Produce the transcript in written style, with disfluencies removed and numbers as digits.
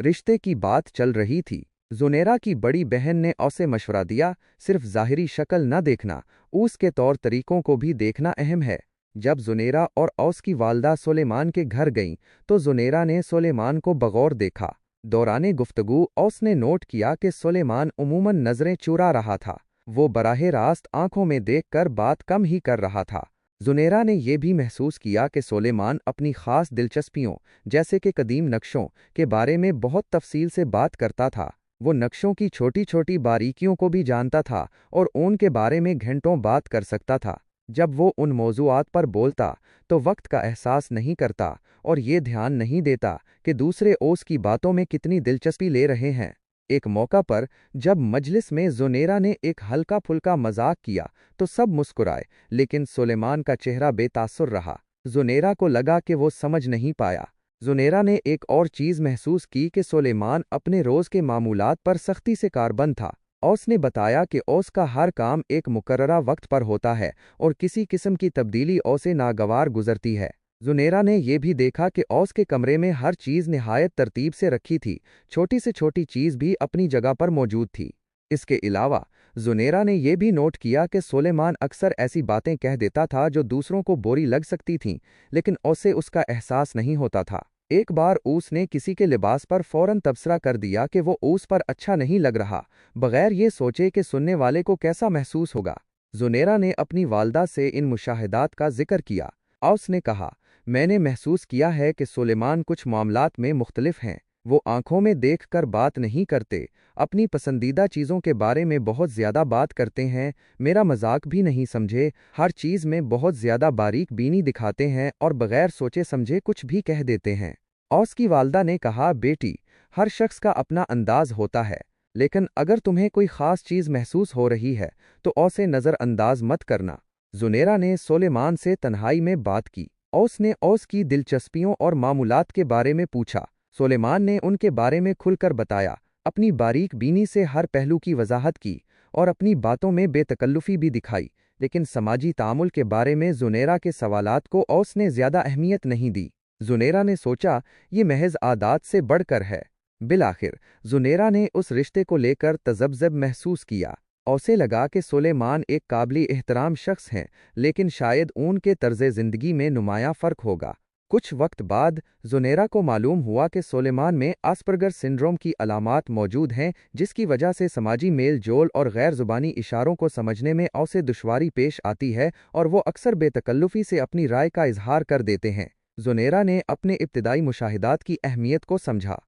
रिश्ते की बात चल रही थी। जुनेरा की बड़ी बहन ने औस से मशवरा दिया, सिर्फ ज़ाहिरी शक्ल न देखना, उस के तौर तरीकों को भी देखना अहम है। जब जुनेरा और औस की वालदा सुलेमान के घर गईं, तो जुनेरा ने सुलेमान को बगौर देखा। दौराने गुफ्तगू औस ने नोट किया कि सुलेमान उमूमन नज़रें चुरा रहा था। वो बराह रास्त आंखों में देखकर बात कम ही कर रहा था। जुनेरा ने यह भी महसूस किया कि सुलेमान अपनी ख़ास दिलचस्पियों, जैसे कि कदीम नक्शों, के बारे में बहुत तफसील से बात करता था। वो नक्शों की छोटी छोटी बारीकियों को भी जानता था और उनके बारे में घंटों बात कर सकता था। जब वो उन मौज़ूआत पर बोलता तो वक्त का एहसास नहीं करता और ये ध्यान नहीं देता कि दूसरे ओस की बातों में कितनी दिलचस्पी ले रहे हैं। एक मौका पर जब मजलिस में जुनेरा ने एक हल्का फुल्का मजाक किया तो सब मुस्कुराए, लेकिन सुलेमान का चेहरा बेतासुर रहा। जुनेरा को लगा कि वो समझ नहीं पाया। जुनेरा ने एक और चीज़ महसूस की कि सुलेमान अपने रोज़ के मामूलात पर सख्ती से कारबंद था। औस ने बताया कि औस का हर काम एक मुकर्ररा वक्त पर होता है और किसी किस्म की तब्दीली औसे नागवार गुजरती है। जुनेरा ने यह भी देखा कि औस के कमरे में हर चीज़ निहायत तरतीब से रखी थी, छोटी से छोटी चीज़ भी अपनी जगह पर मौजूद थी। इसके अलावा जुनेरा ने यह भी नोट किया कि सुलेमान अक्सर ऐसी बातें कह देता था जो दूसरों को बोरी लग सकती थीं, लेकिन औसे उसका एहसास नहीं होता था। एक बार उसने किसी के लिबास पर फौरन तबसरा कर दिया कि वो उस पर अच्छा नहीं लग रहा, बगैर ये सोचे कि सुनने वाले को कैसा महसूस होगा। जुनेरा ने अपनी वालदा से इन मुशाहिदात का जिक्र किया। औस ने कहा, मैंने महसूस किया है कि सुलेमान कुछ मामलात में मुख्तलिफ हैं। वो आंखों में देख कर बात नहीं करते, अपनी पसंदीदा चीज़ों के बारे में बहुत ज़्यादा बात करते हैं, मेरा मजाक भी नहीं समझे, हर चीज़ में बहुत ज़्यादा बारीक बीनी दिखाते हैं और बगैर सोचे समझे कुछ भी कह देते हैं। औस की वालदा ने कहा, बेटी, हर शख्स का अपना अंदाज होता है, लेकिन अगर तुम्हें कोई ख़ास चीज़ महसूस हो रही है तो औसे नज़रअंदाज मत करना। जुनेरा ने सुलेमान से तन्हाई में बात की। औस ने औस की दिलचस्पियों और मामूलात के बारे में पूछा। सुलेमान ने उनके बारे में खुलकर बताया, अपनी बारीक बीनी से हर पहलू की वजाहत की और अपनी बातों में बेतकल्लुफ़ी भी दिखाई, लेकिन समाजी तामुल के बारे में जुनेरा के सवालात को औस ने ज़्यादा अहमियत नहीं दी। जुनेरा ने सोचा, ये महज आदात से बढ़कर है। बिलाखिर जुनेरा ने उस रिश्ते को लेकर तज़ब्ज़ब महसूस किया। औसे लगा कि सुलेमान एक काबिल एहतराम शख्स हैं, लेकिन शायद उनके तर्ज़े ज़िंदगी में नुमाया फ़र्क होगा। कुछ वक्त बाद जुनेरा को मालूम हुआ कि सुलेमान में आस्पर्गर सिंड्रोम की अलामात मौजूद हैं, जिसकी वजह से समाजी मेल जोल और गैर ज़ुबानी इशारों को समझने में औसे दुश्वारी पेश आती है और वो अक्सर बेतकल्लुफ़ी से अपनी राय का इजहार कर देते हैं। जुनेरा ने अपने इब्तिदाई मुशाहिदात की अहमियत को समझा।